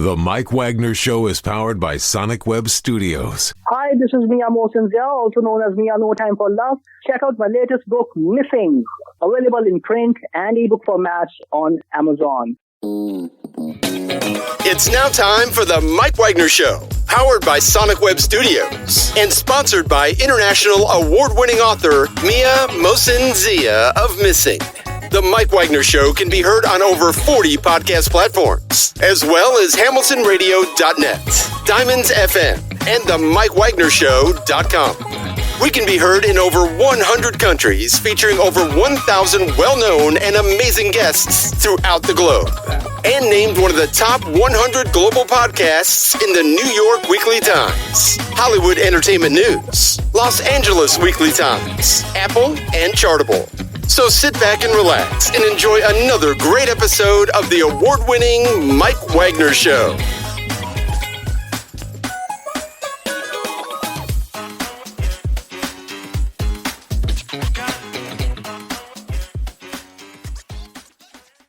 The Mike Wagner Show is powered by Sonic Web Studios. Hi, this is Mia Mosinzia, also known as Mia No Time for Love. Check out my latest book, Missing, available in print and ebook formats on Amazon. It's now time for The Mike Wagner Show, powered by Sonic Web Studios and sponsored by international award-winning author Mia Mosinzia of Missing. The Mike Wagner Show can be heard on over 40 podcast platforms, as well as hamiltonradio.net, Diamonds FM, and themikewagnershow.com. We can be heard in over 100 countries, featuring over 1,000 well-known and amazing guests throughout the globe. And named one of the top 100 global podcasts in the New York Weekly Times, Hollywood Entertainment News, Los Angeles Weekly Times, Apple, and Chartable. So sit back and relax and enjoy another great episode of the award-winning Mike Wagner Show.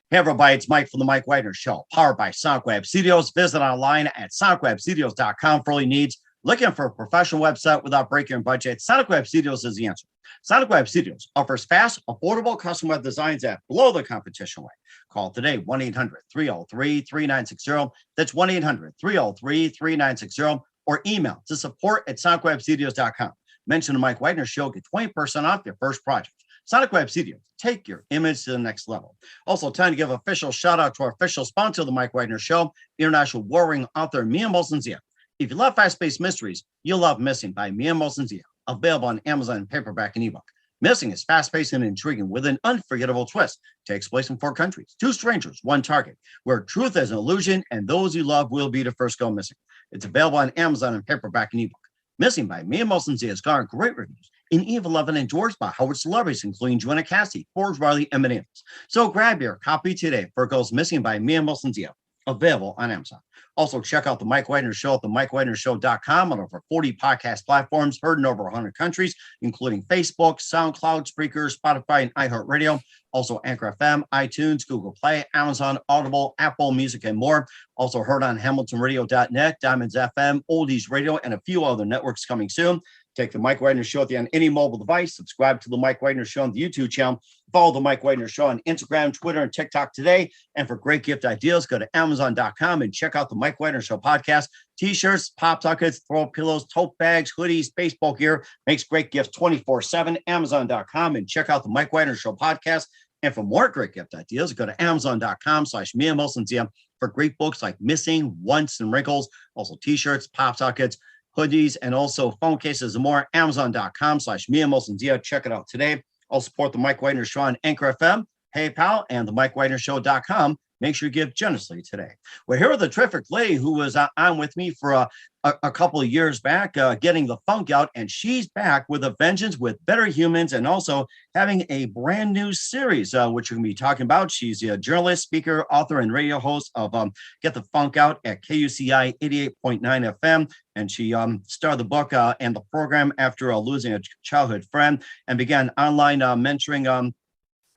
Hey everybody, it's Mike from the Mike Wagner Show, powered by Sonic Web Studios. Visit online at sonicwebstudios.com for all your needs. Looking for a professional website without breaking your budget? Sonic Web Studios is the answer. Sonic Web Studios offers fast, affordable custom web designs that blow the competition away. Call today, 1-800-303-3960. That's 1-800-303-3960. Or email to support@sonicwebstudios.com. Mention the Mike Wagner Show, get 20% off your first project. Sonic Web Studios, take your image to the next level. Also, time to give official shout out to our official sponsor of the Mike Wagner Show, international warring author Mia Mosinzia. If you love fast-paced mysteries, you'll love Missing by Mia Mosinzia, available on Amazon in paperback and ebook. Missing is fast-paced and intriguing with an unforgettable twist. Takes place in 4 countries, 2 strangers, 1 target, where truth is an illusion and those you love will be the first go missing. It's available on Amazon in paperback and ebook. Missing by Mia Mosinzia has garnered great reviews and even loved and endorsed by Howard celebrities, including Joanna Cassidy, Forbes, Riley, and many others. So grab your copy today for It Goes Missing by Mia Mosinzia, available on Amazon. Also, check out The Mike Wagner Show at themikewagnershow.com on over 40 podcast platforms, heard in over 100 countries, including Facebook, SoundCloud, Spreaker, Spotify, and iHeartradio. Also, Anchor FM, iTunes, Google Play, Amazon, Audible, Apple Music, and more. Also heard on hamiltonradio.net, Diamonds FM, Oldies Radio, and a few other networks coming soon. Take the Mike Wagner Show on any mobile device. Subscribe to the Mike Wagner Show on the YouTube channel. Follow the Mike Wagner Show on Instagram, Twitter, and TikTok today. And for great gift ideas, go to Amazon.com and check out the Mike Wagner Show podcast. T-shirts, pop sockets, throw pillows, tote bags, hoodies, baseball gear. Makes great gifts 24/7. Amazon.com and check out the Mike Wagner Show podcast. And for more great gift ideas, go to Amazon.com/Mia Mosinzia for great books like Missing, Once, and Wrinkles. Also T-shirts, pop sockets, hoodies, and also phone cases and more. Amazon.com/Mia Mosinzia. Check it out today. I'll support the Mike Wagner Show on Anchor FM, PayPal, and the mikewagnershow.com. Make sure you give generously today. Well, here with a terrific lady who was on with me for a couple of years back, getting the funk out, and she's back with a vengeance with Better Humans and also having a brand new series, which we're going to be talking about. She's a journalist, speaker, author, and radio host of Get the Funk Out at KUCI 88.9 FM. And she started the book and the program after losing a childhood friend and began online mentoring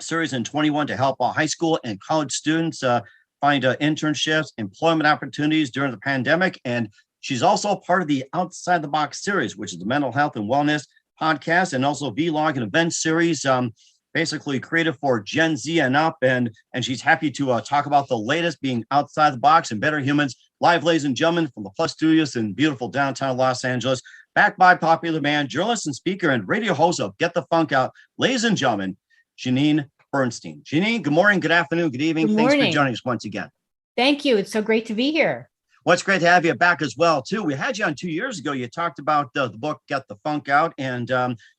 series in 21 to help high school and college students find internships, employment opportunities during the pandemic. And she's also part of the Outside the Box series, which is the mental health and wellness podcast, and also vlog and event series, basically created for Gen Z and up. And she's happy to talk about the latest, being Outside the Box and Better Humans, live, ladies and gentlemen, from the Plus Studios in beautiful downtown Los Angeles, backed by popular band, journalist and speaker and radio host of Get the Funk Out, ladies and gentlemen, Janeane Bernstein. Janeane, good morning, good afternoon, good evening. Good morning. Thanks for joining us once again. Thank you. It's so great to be here. Well, it's great to have you back as well, too. We had you on 2 years ago. You talked about the book, Get the Funk Out, and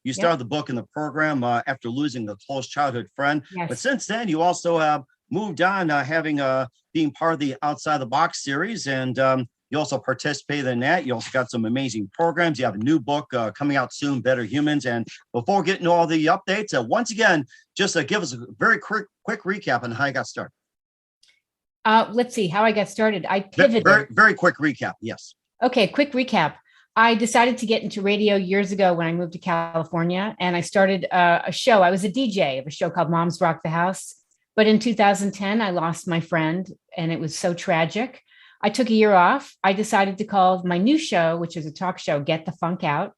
you started the book in the program after losing a close childhood friend. Yes. But since then, you also have moved on, being part of the Outside the Box series, and you also participated in that. You also got some amazing programs. You have a new book coming out soon, Better Humans. And before getting to all the updates, once again, just give us a very quick recap on how you got started. Let's see how I got started. I pivoted. Very quick recap. Yes. Okay. Quick recap. I decided to get into radio years ago when I moved to California, and I started a show. I was a DJ of a show called Moms Rock the House. But in 2010, I lost my friend, and it was so tragic. I took a year off. I decided to call my new show, which is a talk show, Get the Funk Out.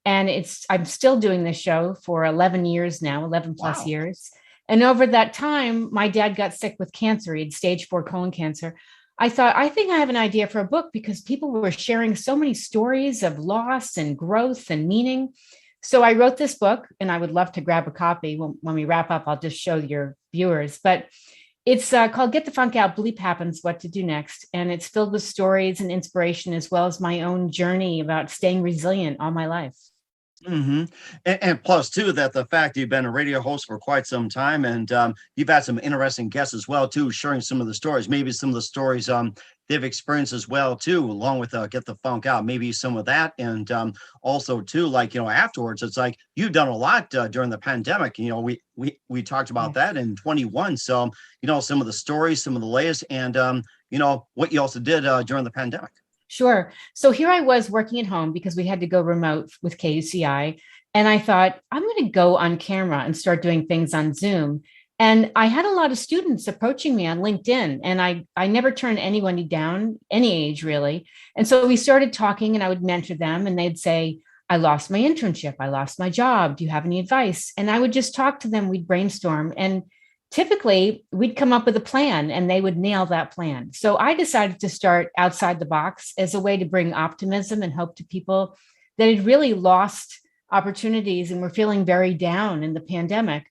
And I'm still doing this show for 11 years now, 11 plus years. And over that time, my dad got sick with cancer. He had stage 4 colon cancer. I thought, I think I have an idea for a book because people were sharing so many stories of loss and growth and meaning. So I wrote this book, and I would love to grab a copy. When we wrap up, I'll just show your viewers. But it's called Get the Funk Out, Bleep Happens, What to Do Next. And it's filled with stories and inspiration, as well as my own journey about staying resilient all my life. Mm-hmm. And plus, too, that the fact you've been a radio host for quite some time, and you've had some interesting guests as well, too, sharing some of the stories, maybe some of the stories they've experienced as well, too, along with Get the Funk Out, maybe some of that. And also, too, like, afterwards, it's like you've done a lot during the pandemic. We talked about that in 21. So, some of the stories, some of the latest, and, what you also did during the pandemic. Sure. So here I was working at home because we had to go remote with KUCI. And I thought, I'm going to go on camera and start doing things on Zoom. And I had a lot of students approaching me on LinkedIn, and I never turned anyone down, any age really. And so we started talking, and I would mentor them, and they'd say, I lost my internship. I lost my job. Do you have any advice? And I would just talk to them. We'd brainstorm. And typically, we'd come up with a plan and they would nail that plan. So I decided to start Outside the Box as a way to bring optimism and hope to people that had really lost opportunities and were feeling very down in the pandemic.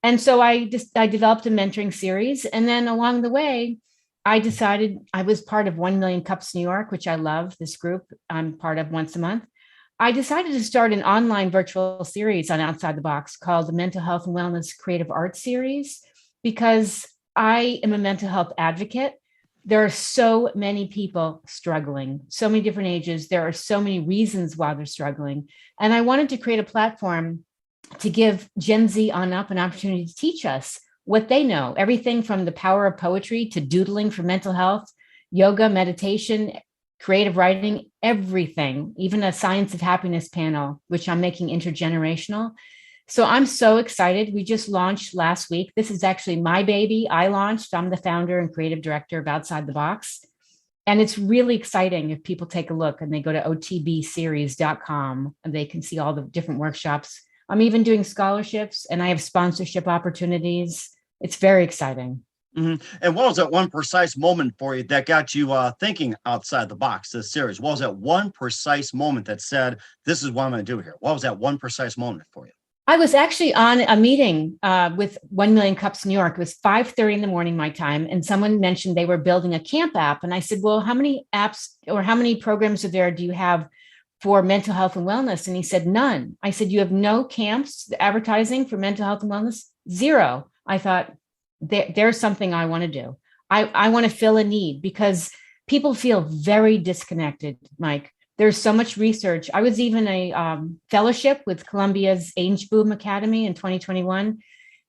And so I developed a mentoring series. And then along the way, I decided I was part of 1 Million Cups New York, which I love, this group I'm part of once a month. I decided to start an online virtual series on Outside the Box called the Mental Health and Wellness Creative Arts Series, because I am a mental health advocate. There are so many people struggling, so many different ages. There are so many reasons why they're struggling. And I wanted to create a platform to give Gen Z on up an opportunity to teach us what they know, everything from the power of poetry to doodling for mental health, yoga, meditation, creative writing, everything, even a science of happiness panel, which I'm making intergenerational. So I'm so excited. We just launched last week. This is actually my baby. I launched. I'm the founder and creative director of Outside the Box. And it's really exciting if people take a look and they go to otbseries.com and they can see all the different workshops. I'm even doing scholarships, and I have sponsorship opportunities. It's very exciting. Mm-hmm. And what was that one precise moment for you that got you thinking outside the box, this series? What was that one precise moment that said, this is what I'm going to do here? What was that one precise moment for you? I was actually on a meeting with 1 Million Cups New York. It was 5:30 in the morning, my time. And someone mentioned they were building a camp app. And I said, well, how many apps or how many programs do you have for mental health and wellness? And he said, none. I said, you have no camps advertising for mental health and wellness? Zero. I thought, there's something I want to do. I want to fill a need because people feel very disconnected, Mike. There's so much research. I was even a fellowship with Columbia's Age Boom Academy in 2021.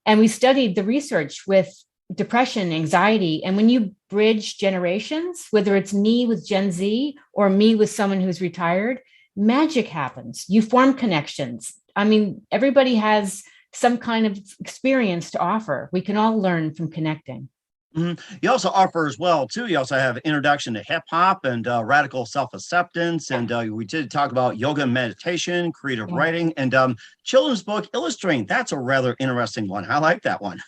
And we studied the research with depression, anxiety. And when you bridge generations, whether it's me with Gen Z or me with someone who's retired, magic happens. You form connections. I mean, everybody has some kind of experience to offer. We can all learn from connecting. Mm-hmm. You also offer as well, too. You also have introduction to hip hop and radical self-acceptance. And we did talk about yoga and meditation, creative writing, and children's book illustrating. That's a rather interesting one. I like that one.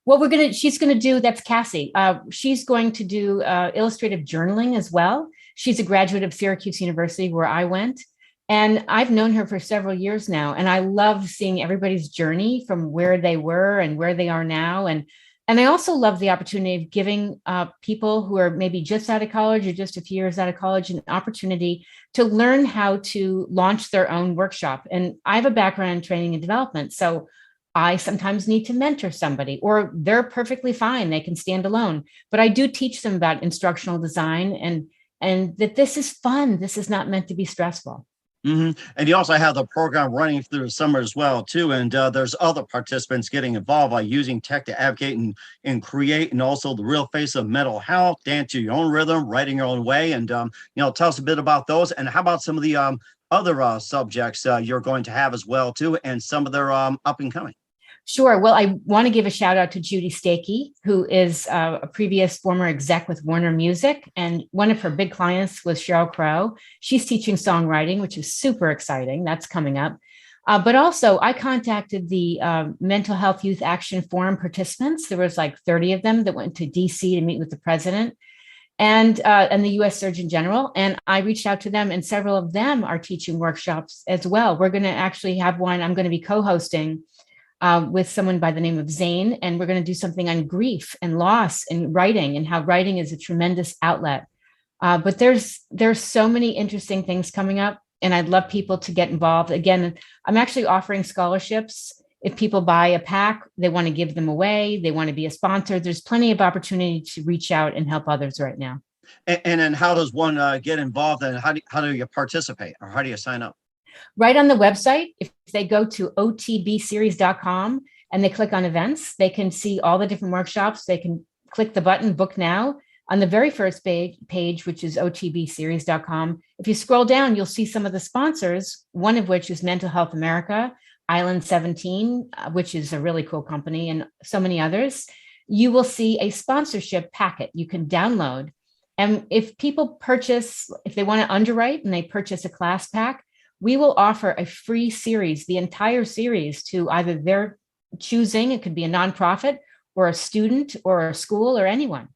Well, she's going to do, that's Cassie. She's going to do illustrative journaling as well. She's a graduate of Syracuse University, where I went. And I've known her for several years now. And I love seeing everybody's journey from where they were and where they are now. And I also love the opportunity of giving people who are maybe just out of college or just a few years out of college an opportunity to learn how to launch their own workshop. And I have a background in training and development. So I sometimes need to mentor somebody, or they're perfectly fine. They can stand alone. But I do teach them about instructional design and that this is fun. This is not meant to be stressful. Mm-hmm. And you also have the program running through the summer as well, too. And there's other participants getting involved by using tech to advocate and create, and also the real face of mental health, dance to your own rhythm, writing your own way. And, tell us a bit about those. And how about some of the other subjects you're going to have as well, too, and some of their up and coming? Sure. Well, I want to give a shout out to Judy Stakey, who is a previous former exec with Warner Music. And one of her big clients was Sheryl Crow. She's teaching songwriting, which is super exciting. That's coming up. But also, I contacted the Mental Health Youth Action Forum participants. There was like 30 of them that went to DC to meet with the president and the U.S. Surgeon General. And I reached out to them, and several of them are teaching workshops as well. We're going to actually have one I'm going to be co-hosting with someone by the name of Zane, and we're going to do something on grief and loss and writing, and how writing is a tremendous outlet. But there's so many interesting things coming up, and I'd love people to get involved. Again, I'm actually offering scholarships. If people buy a pack, they want to give them away, they want to be a sponsor. There's plenty of opportunity to reach out and help others right now. And then how does one get involved, and how do you participate, or how do you sign up? Right on the website, if they go to otbseries.com and they click on events, they can see all the different workshops. They can click the button, book now. On the very first page, which is otbseries.com, if you scroll down, you'll see some of the sponsors, one of which is Mental Health America, Island 17, which is a really cool company, and so many others. You will see a sponsorship packet you can download. And if people purchase, if they want to underwrite and they purchase a class pack, we will offer a free series, the entire series, to either their choosing. It could be a nonprofit or a student or a school or anyone.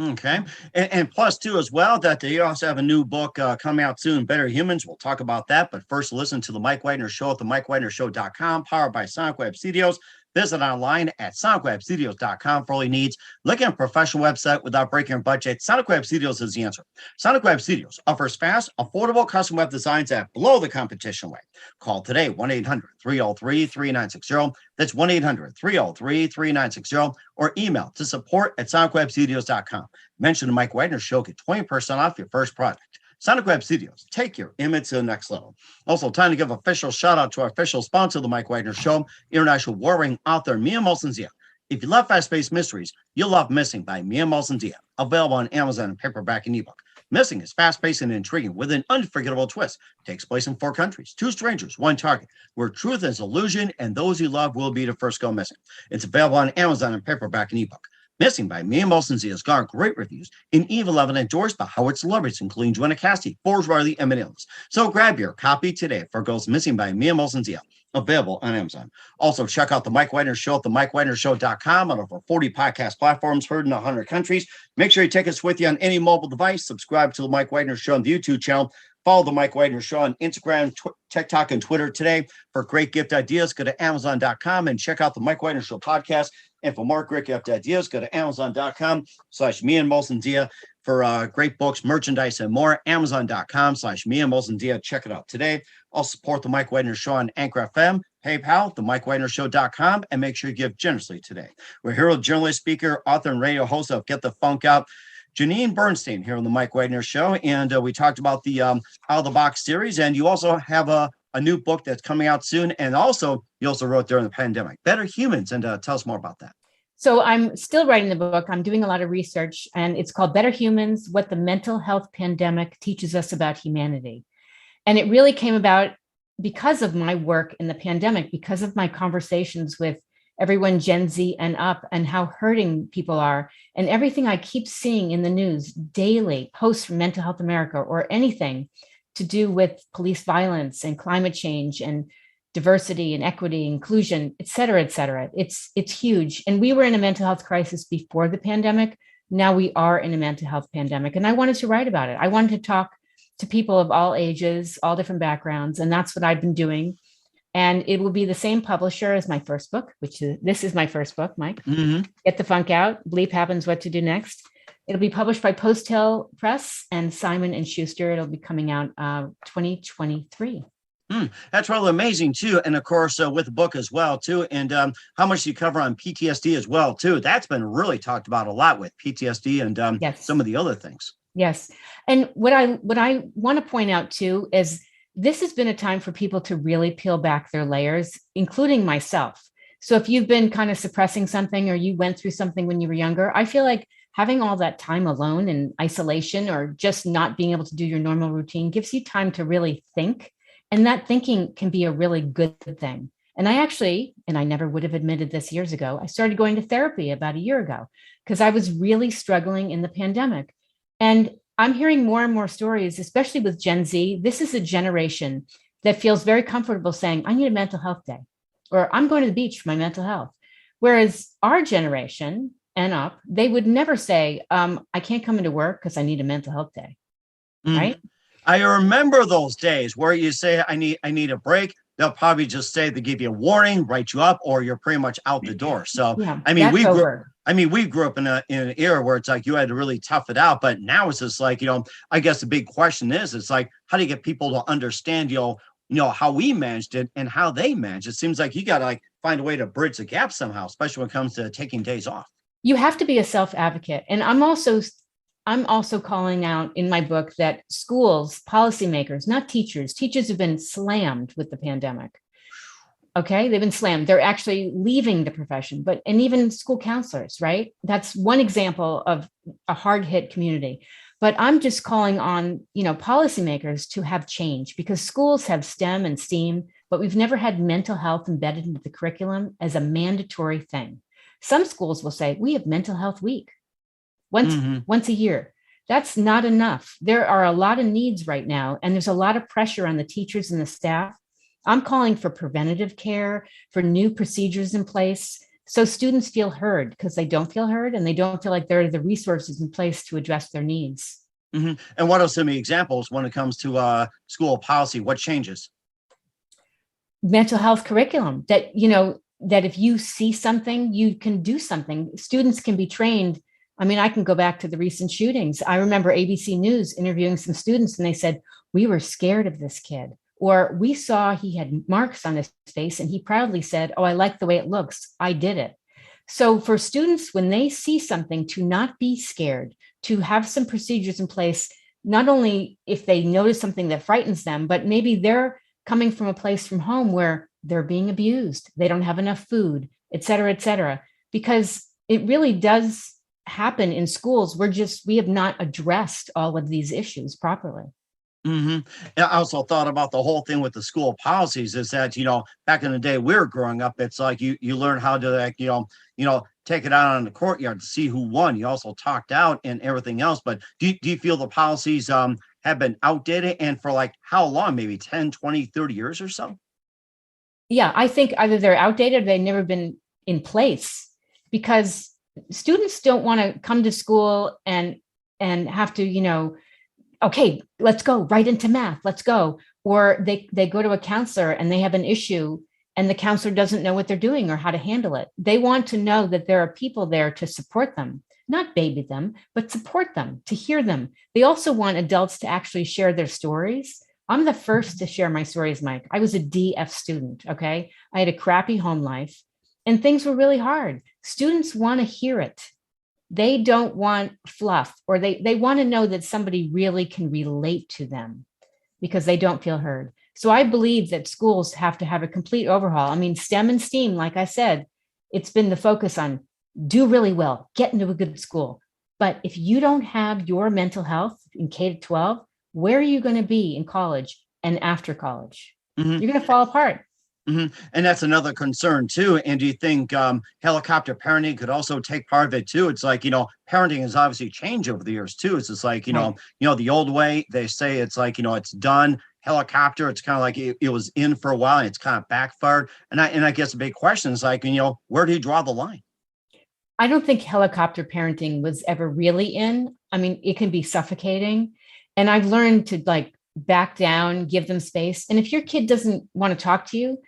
Okay. And plus, too, as well, that they also have a new book coming out soon, Better Humans. We'll talk about that. But first, listen to The Mike Wagner Show at themikewagnershow.com, powered by Sonic Web Studios. Visit online at sonicwebstudios.com for all your needs. Look at a professional website without breaking your budget. Sonic Web Studios is the answer. Sonic Web Studios offers fast, affordable custom web designs that blow the competition away. Call today, 1-800-303-3960. That's 1-800-303-3960. Or email to support@sonicwebstudios.com. Mention the Mike Wagner Show. Get 20% off your first project. Sonic Web Studios, take your image to the next level. Also, time to give official shout out to our official sponsor, The Mike Wagner Show, international warring author Mia Molson-Zia. If you love fast-paced mysteries, you'll love Missing by Mia Molson-Zia, available on Amazon in paperback and ebook. Missing is fast-paced and intriguing with an unforgettable twist. It takes place in 4 countries, 2 strangers, 1 target, where truth is illusion and those you love will be the first go missing. It's available on Amazon in paperback and ebook. Missing by Mia Molson-Zia has garnered great reviews and even been endorsed by Howard celebrities, including Joanna Cassidy, Forbes Riley, and many others. So grab your copy today for Goes Missing by Mia Molson-Zia, available on Amazon. Also, check out The Mike Wagner Show at themikewagnershow.com on over 40 podcast platforms, heard in 100 countries. Make sure you take us with you on any mobile device. Subscribe to The Mike Wagner Show on the YouTube channel. Follow The Mike Wagner Show on Instagram, TikTok, and Twitter today. For great gift ideas, go to Amazon.com and check out The Mike Wagner Show podcast. And for more great gift ideas, go to Amazon.com/Mia Molson-Zia for great books, merchandise, and more. Amazon.com/Mia Molson-Zia. Check it out today. Also support The Mike Wagner Show on Anchor FM, PayPal, themikewagnershow.com, and make sure you give generously today. We're here with journalist, speaker, author, and radio host of Get the Funk Out, Janeane Bernstein, here on The Mike Wagner Show. And we talked about the Out of the Box series, and you also have a new book that's coming out soon. And also, you also wrote during the pandemic, Better Humans. And tell us more about that. So I'm still writing the book. I'm doing a lot of research, and it's called Better Humans, What the Mental Health Pandemic Teaches Us About Humanity. And it really came about because of my work in the pandemic, because of my conversations with everyone Gen Z and up, and how hurting people are, and everything I keep seeing in the news daily, posts from Mental Health America or anything to do with police violence and climate change and diversity and equity, inclusion, et cetera, et cetera. It's huge. And we were in a mental health crisis before the pandemic. Now we are in a mental health pandemic. And I wanted to write about it. I wanted to talk to people of all ages, all different backgrounds. And that's what I've been doing. And it will be the same publisher as my first book, this is my first book, Mike. Mm-hmm. Get the Funk Out, Bleep Happens, What to Do Next. It'll be published by Post Hill Press and Simon & Schuster. It'll be coming out 2023. That's really amazing, too. And, of course, with the book as well, too. And how much do you cover on PTSD as well, too? That's been really talked about a lot with PTSD and yes. Some of the other things. Yes. And what I want to point out, too, is this has been a time for people to really peel back their layers, including myself. So if you've been kind of suppressing something or you went through something when you were younger, I feel like having all that time alone in isolation or just not being able to do your normal routine gives you time to really think. And that thinking can be a really good thing. And I never would have admitted this years ago, I started going to therapy about a year ago because I was really struggling in the pandemic. And I'm hearing more and more stories, especially with Gen Z. This is a generation that feels very comfortable saying, I need a mental health day, or I'm going to the beach for my mental health. Whereas our generation and up, they would never say, I can't come into work because I need a mental health day. Right? I remember those days where you say, I need a break. They'll probably just say they give you a warning, write you up, or you're pretty much out the door. So, Yeah, I mean, that's we over. grew up in an era where it's like you had to really tough it out. But now it's just like, I guess the big question is, it's like, how do you get people to understand, how we managed it and how they managed it? It seems like you got to like find a way to bridge the gap somehow, especially when it comes to taking days off. You have to be a self-advocate. And I'm also calling out in my book that schools, policymakers, not teachers have been slammed with the pandemic. Okay. They've been slammed. They're actually leaving the profession, and even school counselors, right? That's one example of a hard hit community. But I'm just calling on, policymakers to have change, because schools have STEM and STEAM, but we've never had mental health embedded into the curriculum as a mandatory thing. Some schools will say, we have mental health week once a year. That's not enough. There are a lot of needs right now, and there's a lot of pressure on the teachers and the staff. I'm calling for preventative care, for new procedures in place, so students feel heard, because they don't feel heard and they don't feel like there are the resources in place to address their needs. And what are some examples when it comes to school policy? What changes? Mental health curriculum that if you see something, you can do something. Students can be trained. I mean, I can go back to the recent shootings. I remember ABC News interviewing some students, and they said, we were scared of this kid, or we saw he had marks on his face and he proudly said, oh, I like the way it looks. I did it. So for students, when they see something, to not be scared, to have some procedures in place, not only if they notice something that frightens them, but maybe they're coming from a place from home where they're being abused, they don't have enough food, et cetera, because it really does happen in schools. We have not addressed all of these issues properly. I also thought about the whole thing with the school policies is that, back in the day we were growing up, it's like you learn how to, like, take it out on the courtyard to see who won. You also talked out and everything else. But do you feel the policies have been outdated, and for like how long? Maybe 10, 20, 30 years or so? Yeah, I think either they're outdated or they've never been in place, because students don't want to come to school and have to, okay, let's go right into math, let's go. Or they go to a counselor and they have an issue and the counselor doesn't know what they're doing or how to handle it. They want to know that there are people there to support them, not baby them, but support them, to hear them. They also want adults to actually share their stories. I'm the first to share my stories, Mike. I was a DF student, okay? I had a crappy home life and things were really hard. Students want to hear it. They don't want fluff, or they want to know that somebody really can relate to them because they don't feel heard. So I believe that schools have to have a complete overhaul. I mean, STEM and STEAM, like I said, it's been the focus on do really well, get into a good school. But if you don't have your mental health in K-12, where are you going to be in college and after college? You're going to fall apart. And that's another concern too. And do you think helicopter parenting could also take part of it too? It's like, parenting has obviously changed over the years too. It's just like, the old way they say it's like, it's done. Helicopter, it's kind of like it was in for a while and it's kind of backfired. And I guess a big question is like, where do you draw the line? I don't think helicopter parenting was ever really in. I mean, it can be suffocating. And I've learned to like back down, give them space. And if your kid doesn't want to talk to you,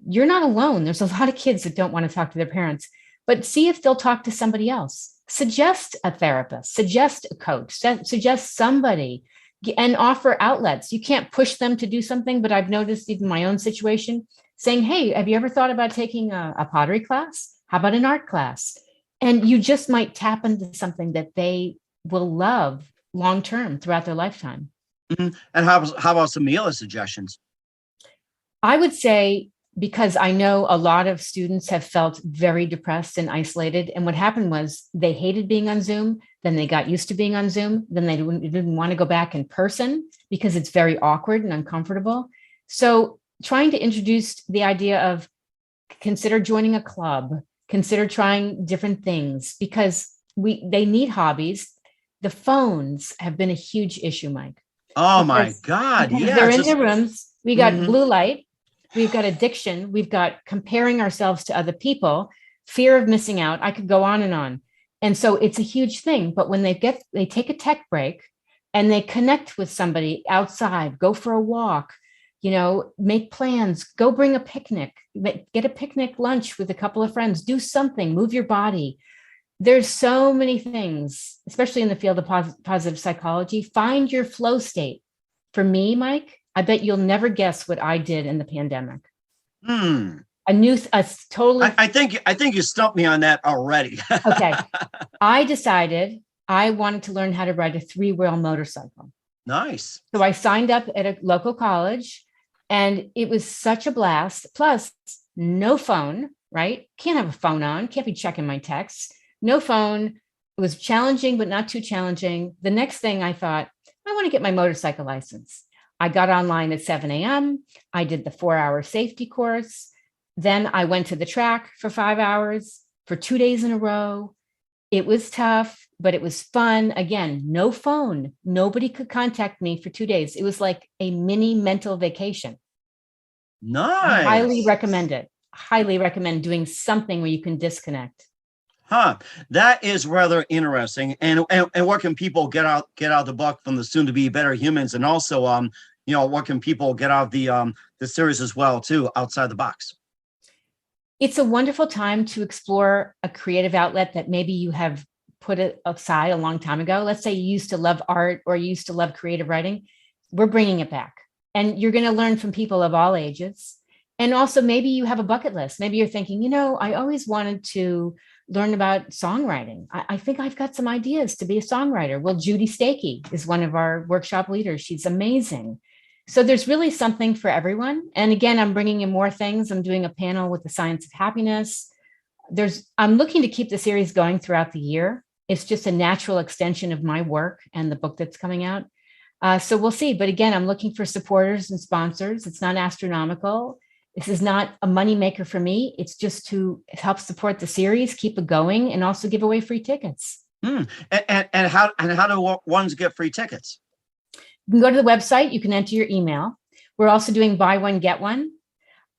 you're not alone. There's a lot of kids that don't want to talk to their parents, but see if they'll talk to somebody else. Suggest a therapist, suggest a coach, suggest somebody, and offer outlets. You can't push them to do something, but I've noticed even my own situation saying, hey, have you ever thought about taking a pottery class? How about an art class? And you just might tap into something that they will love long-term throughout their lifetime. And how about some meal suggestions? I would say, because I know a lot of students have felt very depressed and isolated. And what happened was they hated being on Zoom. Then they got used to being on Zoom. Then they didn't want to go back in person because it's very awkward and uncomfortable. So trying to introduce the idea of consider joining a club, consider trying different things, because they need hobbies. The phones have been a huge issue, Mike. Oh my God. Yeah. They're in their rooms. We got blue light. We've got addiction. We've got comparing ourselves to other people, fear of missing out. I could go on and on. And so it's a huge thing. But when they take a tech break and they connect with somebody outside, go for a walk, make plans, go bring a picnic, get a picnic lunch with a couple of friends, do something, move your body. There's so many things, especially in the field of positive psychology. Find your flow state. For me, Mike, I bet you'll never guess what I did in the pandemic. I think you stumped me on that already. Okay. I decided I wanted to learn how to ride a 3-wheel motorcycle. Nice. So I signed up at a local college, and it was such a blast. Plus, no phone, right? Can't have a phone on, can't be checking my texts. No phone. It was challenging, but not too challenging. The next thing I thought, I want to get my motorcycle license. I got online at 7 a.m. I did the 4-hour safety course. Then I went to the track for 5 hours for 2 days in a row. It was tough, but it was fun. Again, no phone. Nobody could contact me for 2 days. It was like a mini mental vacation. Nice. I highly recommend it. Highly recommend doing something where you can disconnect. That is rather interesting. And what can people get out the book from the soon to be Better Humans, and also what can people get out of the series as well too, Outside the Box? It's a wonderful time to explore a creative outlet that maybe you have put it aside a long time ago. Let's say you used to love art or you used to love creative writing. We're bringing it back, and you're going to learn from people of all ages. And also maybe you have a bucket list. Maybe you're thinking, I always wanted to learn about songwriting. I think I've got some ideas to be a songwriter. Well, Judy Stakey is one of our workshop leaders. She's amazing. So there's really something for everyone. And again, I'm bringing in more things. I'm doing a panel with the science of happiness. I'm looking to keep the series going throughout the year. It's just a natural extension of my work and the book that's coming out. So we'll see. But again, I'm looking for supporters and sponsors. It's not astronomical. This is not a moneymaker for me. It's just to help support the series, keep it going, and also give away free tickets. And how do ones get free tickets? You can go to the website. You can enter your email. We're also doing buy one, get one.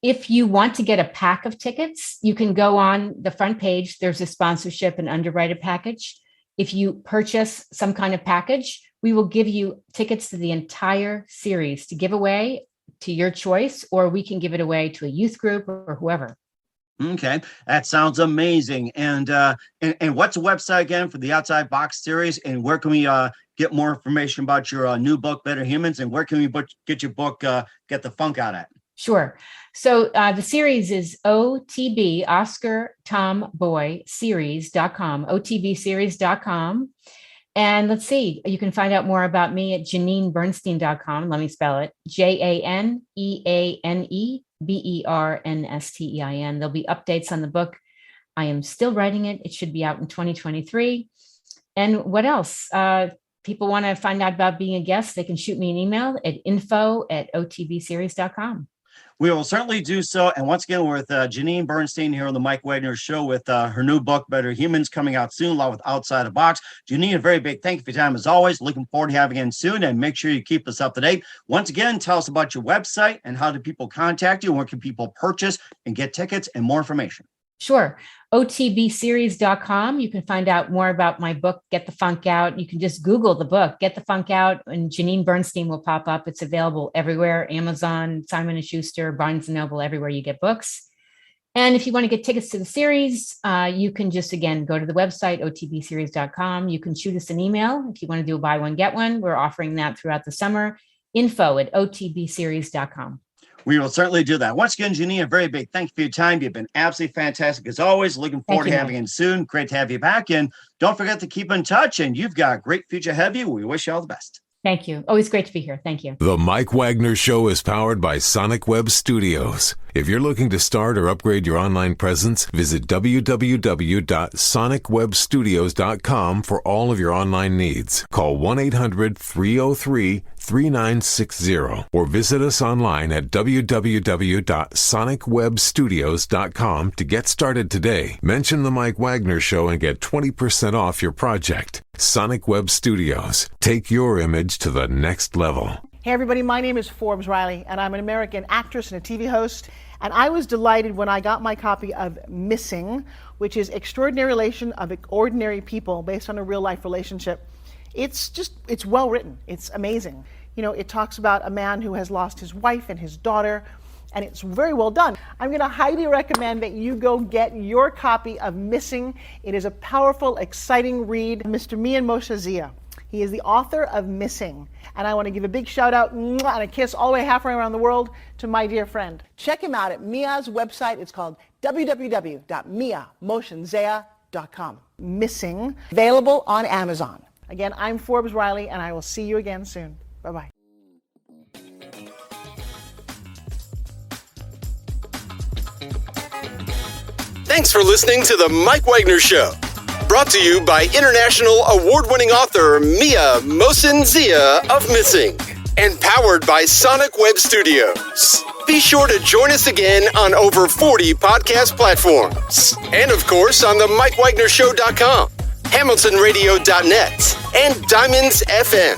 If you want to get a pack of tickets, you can go on the front page. There's a sponsorship and underwriter package. If you purchase some kind of package, we will give you tickets to the entire series to give away to your choice, or we can give it away to a youth group or whoever. Okay, that sounds amazing. And what's the website again for the Outside Box series? And where can we get more information about your new book, Better Humans? And where can we get your book, Get the Funk Out at? Sure. So the series is OTB, Oscar Tom Boy series.com, OTBseries.com. And let's see, you can find out more about me at janeanebernstein.com. Let me spell it. JaneaneBernstein. There'll be updates on the book. I am still writing it. It should be out in 2023. And what else? People want to find out about being a guest, they can shoot me an email at info@otbseries.com. We will certainly do so. And once again, we're with Janeane Bernstein here on the Mike Wagner Show with her new book, Better Humans, coming out soon, along with Outside the Box. Janeane, a very big thank you for your time as always. Looking forward to having you in soon, and make sure you keep us up to date. Once again, tell us about your website and how do people contact you, where can people purchase and get tickets and more information. Sure. OTBseries.com. You can find out more about my book, Get the Funk Out. You can just Google the book, Get the Funk Out, and Janeane Bernstein will pop up. It's available everywhere, Amazon, Simon & Schuster, Barnes & Noble, everywhere you get books. And if you want to get tickets to the series, you can just, again, go to the website, otbseries.com. You can shoot us an email if you want to do a buy one, get one. We're offering that throughout the summer. info@otbseries.com. We will certainly do that. Once again, Janeane, a very big thank you for your time. You've been absolutely fantastic as always. Looking forward to having you soon. Great to have you back. And don't forget to keep in touch. And you've got a great future ahead of you. We wish you all the best. Thank you. Always great to be here. Thank you. The Mike Wagner Show is powered by Sonic Web Studios. If you're looking to start or upgrade your online presence, visit www.sonicwebstudios.com for all of your online needs. Call 1-800-303 888-398-3960 or visit us online at www.sonicwebstudios.com to get started today. Mention The Mike Wagner Show and get 20% off your project. Sonic Web Studios. Take your image to the next level. Hey everybody, my name is Forbes Riley and I'm an American actress and a TV host. And I was delighted when I got my copy of Missing, which is Extraordinary Relation of Ordinary People based on a real life relationship. It's well written. It's amazing. You know, it talks about a man who has lost his wife and his daughter, and it's very well done. I'm going to highly recommend that you go get your copy of Missing. It is a powerful, exciting read. Mr. Mian Moshe Zia. He is the author of Missing. And I want to give a big shout out and a kiss all the way halfway around the world to my dear friend. Check him out at Mia's website. It's called www.miamotionsea.com. Missing, available on Amazon. Again, I'm Forbes Riley, and I will see you again soon. Bye-bye. Thanks for listening to The Mike Wagner Show. Brought to you by international award-winning author Mia Mohsen-Zia of Missing. And powered by Sonic Web Studios. Be sure to join us again on over 40 podcast platforms. And of course on themikewagnershow.com, hamiltonradio.net, and Diamonds FM.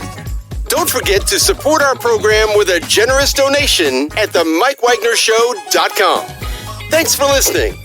Don't forget to support our program with a generous donation at themikewagnershow.com. Thanks for listening.